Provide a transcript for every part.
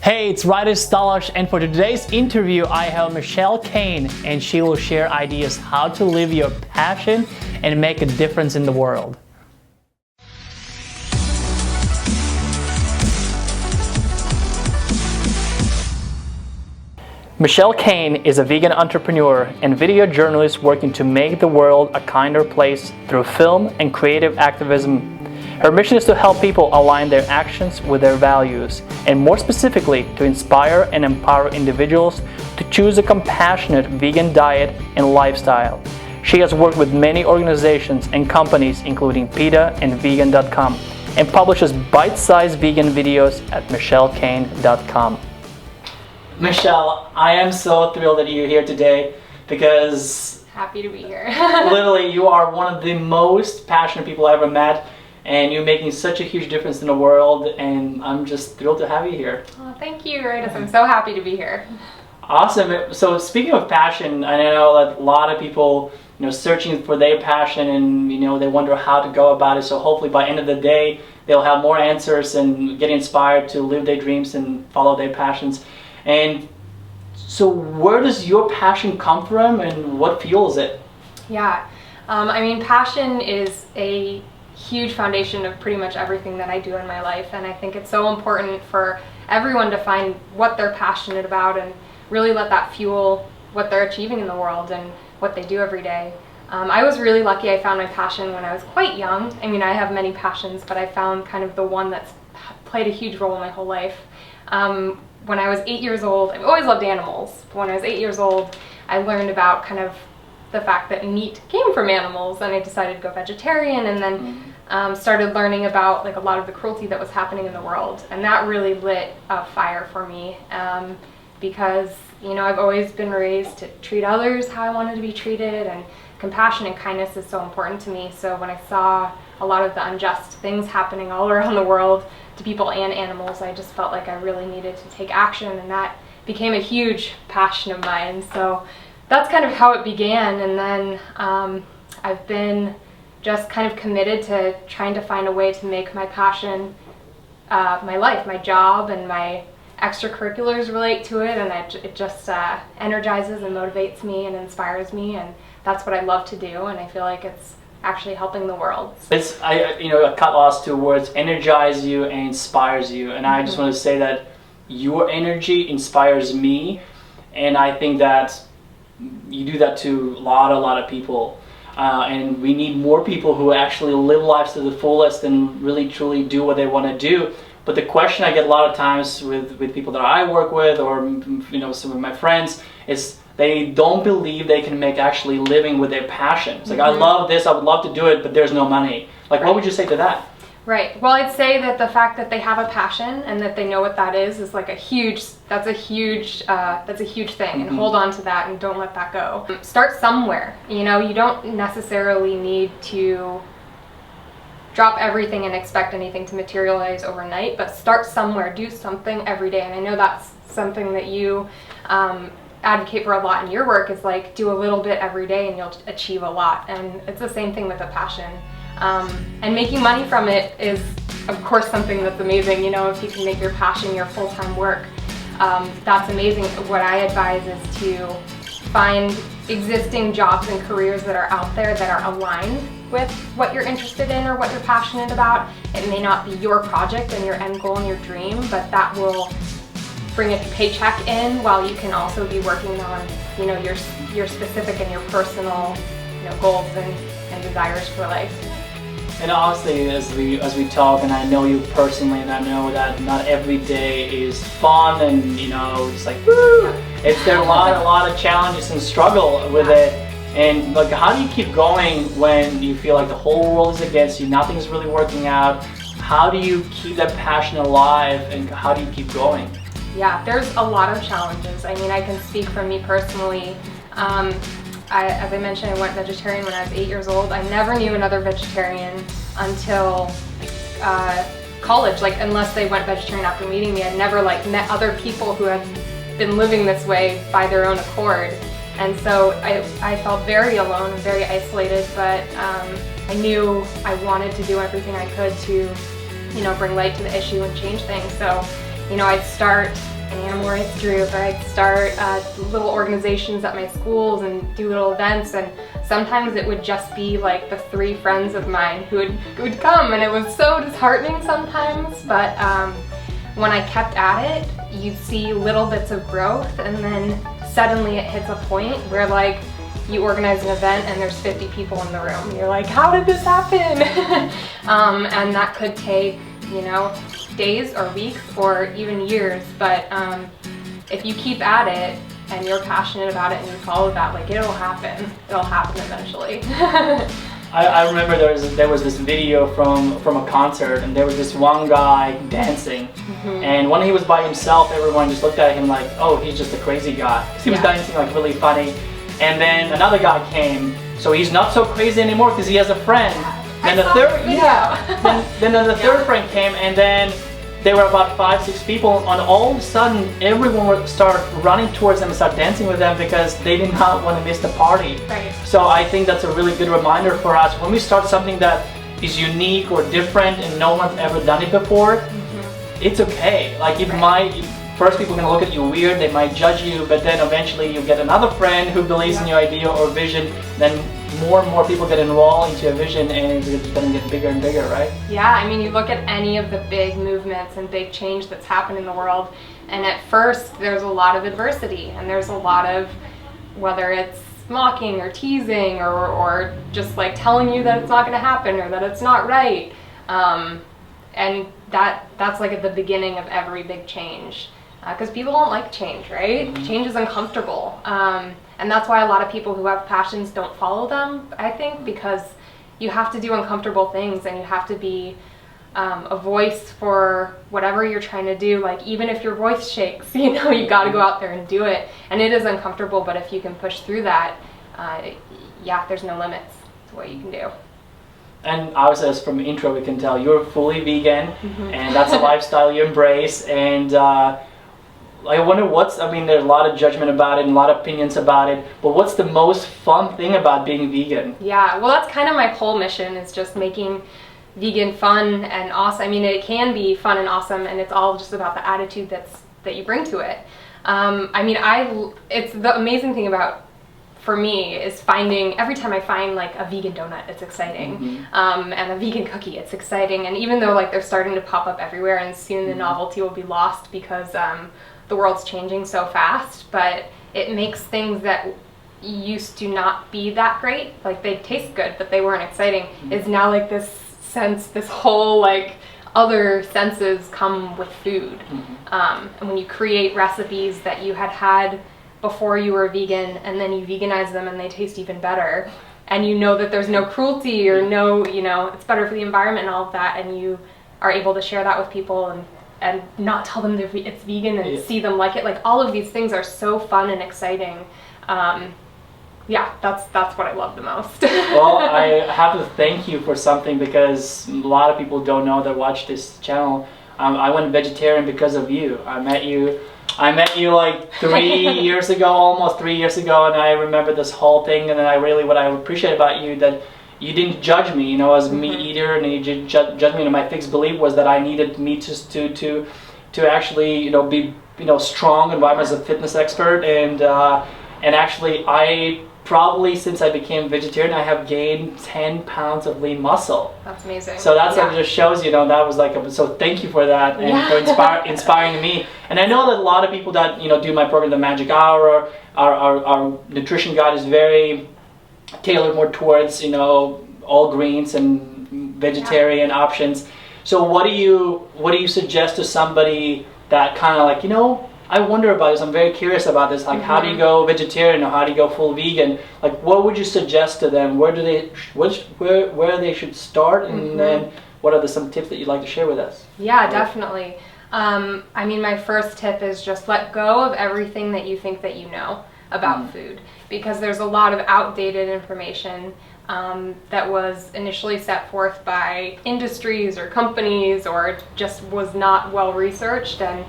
Hey, it's Raitis, Stalazs, and for today's interview, I have Michelle Kane, and she will share ideas how to live your passion and make a difference in the world. Michelle Kane is a vegan entrepreneur and video journalist working to make the world a kinder place through film and creative activism. Her mission is to help people align their actions with their values, and more specifically, to inspire and empower individuals to choose a compassionate vegan diet and lifestyle. She has worked with many organizations and companies, including PETA and vegan.com, and publishes bite-sized vegan videos at michellekane.com. Michelle, I am so thrilled that you're here today because happy to be here. Literally, you are one of the most passionate people I ever met, and you're making such a huge difference in the world, and I'm just thrilled to have you here. Oh, thank you, Raitis. I'm so happy to be here. Awesome. So speaking of passion, I know that a lot of people, searching for their passion, and they wonder how to go about it. So hopefully by the end of the day, they'll have more answers and get inspired to live their dreams and follow their passions. And so where does your passion come from, and what fuels it? Yeah, passion is a huge foundation of pretty much everything that I do in my life, and I think it's so important for everyone to find what they're passionate about and really let that fuel what they're achieving in the world and what they do every day. I was really lucky. I found my passion when I was quite young. I have many passions, but I found kind of the one that's played a huge role in my whole life. When I was 8 years old, I've always loved animals, but when I was 8 years old, I learned about kind of the fact that meat came from animals, and I decided to go vegetarian, and then started learning about a lot of the cruelty that was happening in the world, and that really lit a fire for me, because I've always been raised to treat others how I wanted to be treated, and compassion and kindness is so important to me. So when I saw a lot of the unjust things happening all around the world to people and animals, I just felt like I really needed to take action, and that became a huge passion of mine. So that's kind of how it began, and then I've been just kind of committed to trying to find a way to make my passion my life, my job, and my extracurriculars relate to it, and it just energizes and motivates me and inspires me, and that's what I love to do, and I feel like it's actually helping the world. I cut lost two words: energize you and inspires you, and I just want to say that your energy inspires me, and I think that you do that to a lot of people. And we need more people who actually live lives to the fullest and really truly do what they want to do. But the question I get a lot of times with people that I work with, or some of my friends, is they don't believe they can make actually living with their passion. It's like, I love this, I would love to do it, but there's no money. Like, what would you say to that? Right. Well, I'd say that the fact that they have a passion and that they know what that is like that's a huge thing, and hold on to that and don't let that go. Start somewhere. You don't necessarily need to drop everything and expect anything to materialize overnight, but start somewhere. Do something every day, and I know that's something that you advocate for a lot in your work, is like, do a little bit every day and you'll achieve a lot. And it's the same thing with a passion. And making money from it is, of course, something that's amazing. If you can make your passion your full-time work, that's amazing. What I advise is to find existing jobs and careers that are out there that are aligned with what you're interested in or what you're passionate about. It may not be your project and your end goal and your dream, but that will bring a paycheck in while you can also be working on your specific and your personal goals and desires for life. And honestly, as we talk, and I know you personally, and I know that not every day is fun, and it's like woo. There are a lot of challenges and struggle with it. And how do you keep going when you feel like the whole world is against you, nothing's really working out? How do you keep that passion alive, and how do you keep going? Yeah, there's a lot of challenges. I can speak from me personally. As I mentioned, I went vegetarian when I was 8 years old. I never knew another vegetarian until college, unless they went vegetarian after meeting me. I'd never met other people who had been living this way by their own accord. And so I felt very alone and very isolated, but I knew I wanted to do everything I could to, bring light to the issue and change things. So, I'd start an animal rights group. I'd start little organizations at my schools and do little events, and sometimes it would just be like the 3 friends of mine who would come, and it was so disheartening sometimes, but when I kept at it, you'd see little bits of growth, and then suddenly it hits a point where like you organize an event and there's 50 people in the room. And you're like, how did this happen? And that could take, you know, days or weeks or even years, but if you keep at it and you're passionate about it and you follow that, like it'll happen eventually. I remember there was this video from a concert, and there was this one guy dancing, and when he was by himself, everyone just looked at him like, oh, he's just a crazy guy. He was dancing like really funny, and then another guy came, so he's not so crazy anymore because he has a friend. Then the third, then the third friend came, and then there were about 5-6 people, and all of a sudden everyone would start running towards them and start dancing with them because they did not want to miss the party. Right. So I think that's a really good reminder for us when we start something that is unique or different and no one's ever done it before. It's okay. Like first people are going to look at you weird, they might judge you, but then eventually you get another friend who believes in your idea or vision, then more and more people get enrolled into a vision, and it's going to get bigger and bigger, right? Yeah, I mean, you look at any of the big movements and big change that's happened in the world, and at first there's a lot of adversity, and there's a lot of, whether it's mocking or teasing or just like telling you that it's not going to happen or that it's not right, and that's like at the beginning of every big change. Because people don't like change, right? Change is uncomfortable. And that's why a lot of people who have passions don't follow them, I think, because you have to do uncomfortable things and you have to be a voice for whatever you're trying to do. Like, even if your voice shakes, you know, you got to go out there and do it. And it is uncomfortable, but if you can push through that, yeah, there's no limits to what you can do. And obviously, as from the intro, we can tell you're fully vegan, and that's a lifestyle you embrace. And I wonder I mean, there's a lot of judgment about it and a lot of opinions about it, but what's the most fun thing about being vegan? Yeah, well, that's kind of my whole mission, is just making vegan fun and awesome. I mean, it can be fun and awesome, and it's all just about the attitude that you bring to it. I mean, it's the amazing thing about, for me, is finding, every time I find like a vegan donut, it's exciting, and a vegan cookie, it's exciting, and even though like they're starting to pop up everywhere, and soon the novelty will be lost because the world's changing so fast, but it makes things that used to not be that great, like they taste good but they weren't exciting, is now like this sense, this whole like other senses come with food. And when you create recipes that you had before you were vegan, and then you veganize them and they taste even better, and you know that there's no cruelty or no, you know, it's better for the environment and all of that, and you are able to share that with people and not tell them it's vegan and see them like it. Like, all of these things are so fun and exciting. Yeah, that's what I love the most. Well, I have to thank you for something, because a lot of people don't know that watch this channel. I went vegetarian because of you. I met you like 3 years ago, almost 3 years ago, and I remember this whole thing. And then what I appreciate about you, that you didn't judge me, you know, as a meat eater, and you didn't judge me. And my fixed belief was that I needed meat to actually, you know, be, you know, strong, and why I was a fitness expert. And actually, I probably, since I became vegetarian, I have gained 10 pounds of lean muscle. That's amazing. So that's what just shows, you know, that was like so thank you for that, and for inspiring me. And I know that a lot of people that, you know, do my program, the Magic Hour, our nutrition guide is very tailored more towards, you know, all greens and vegetarian options. So what do you suggest to somebody that kind of like, you know, I wonder about this, I'm very curious about this, like how do you go vegetarian or how do you go full vegan? Like, what would you suggest to them? Where they should start, and then what are some tips that you'd like to share with us? Yeah, definitely. I mean, my first tip is just let go of everything that you think that you know about food, because there's a lot of outdated information that was initially set forth by industries or companies, or just was not well researched, and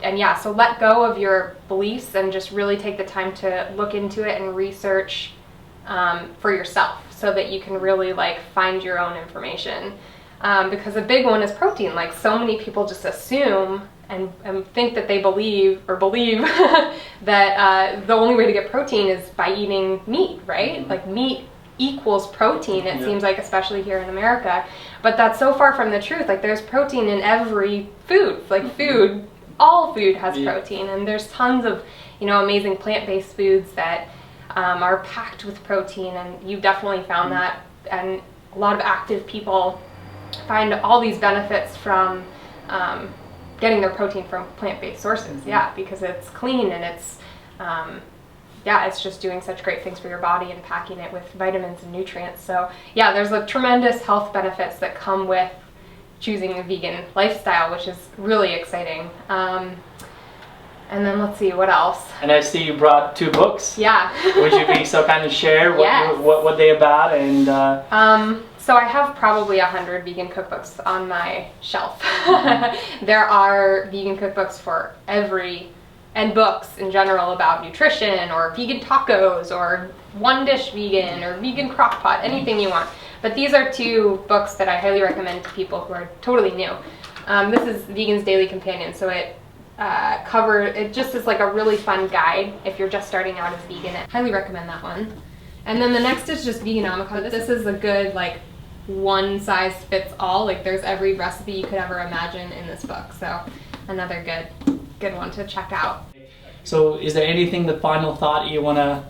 yeah, so let go of your beliefs and just really take the time to look into it and research for yourself, so that you can really like find your own information. Because a big one is protein. Like, so many people just assume and think that they believe that the only way to get protein is by eating meat, right? Like meat equals protein, it seems like, especially here in America. But that's so far from the truth. Like there's protein in every food. Like food, all food has protein, and there's tons of, you know, amazing plant-based foods that are packed with protein, and you've definitely found that. And a lot of active people find all these benefits from getting their protein from plant-based sources, because it's clean and it's it's just doing such great things for your body and packing it with vitamins and nutrients. So yeah, there's a tremendous health benefits that come with choosing a vegan lifestyle, which is really exciting. And then let's see, what else? And I see you brought 2 books. Yeah. Would you be so kind to share what they about? And so I have probably 100 vegan cookbooks on my shelf. There are vegan cookbooks for and books in general about nutrition, or vegan tacos, or one dish vegan, or vegan crock pot, anything you want. But these are 2 books that I highly recommend to people who are totally new. This is Vegan's Daily Companion, so it just is like a really fun guide if you're just starting out as vegan. I highly recommend that one. And then the next is just Veganomica. This is a good, like, one size fits all. Like there's every recipe you could ever imagine in this book. So another good one to check out. So is there anything, the final thought you want to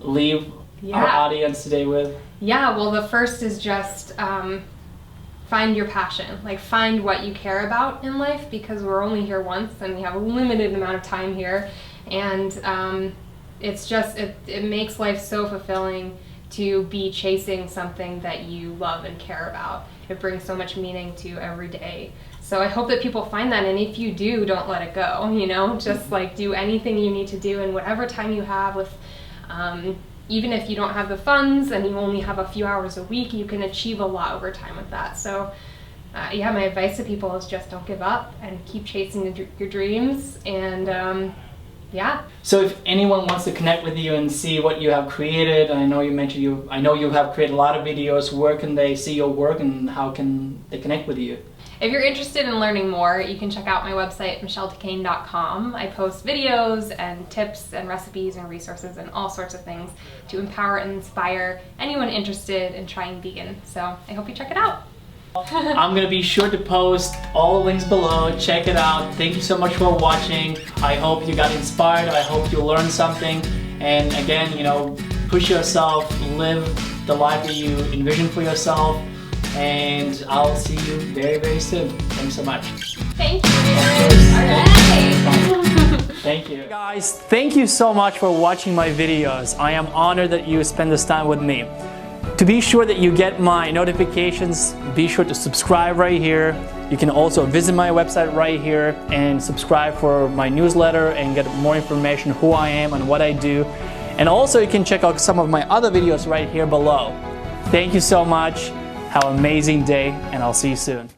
leave our audience today with? Yeah, well, the first is just find your passion. Like find what you care about in life, because we're only here once and we have a limited amount of time here. And it's just, it makes life so fulfilling to be chasing something that you love and care about. It brings so much meaning to every day. So I hope that people find that, and if you do, don't let it go, you know? Just like do anything you need to do in whatever time you have with, even if you don't have the funds and you only have a few hours a week, you can achieve a lot over time with that. So yeah, my advice to people is just don't give up and keep chasing your dreams, and yeah. So if anyone wants to connect with you and see what you have created, I know you mentioned I know you have created a lot of videos, where can they see your work and how can they connect with you? If you're interested in learning more, you can check out my website, michelledecaine.com. I post videos and tips and recipes and resources and all sorts of things to empower and inspire anyone interested in trying vegan. So I hope you check it out. I'm going to be sure to post all the links below. Check it out. Thank you so much for watching. I hope you got inspired. I hope you learned something. And again, you know, push yourself, live the life that you envision for yourself. And I'll see you very, very soon. Thanks so much. Thank you. All right. Thank you. Guys, thank you so much for watching my videos. I am honored that you spend this time with me. To be sure that you get my notifications, be sure to subscribe right here. You can also visit my website right here and subscribe for my newsletter and get more information who I am and what I do. And also you can check out some of my other videos right here below. Thank you so much. Have an amazing day, and I'll see you soon.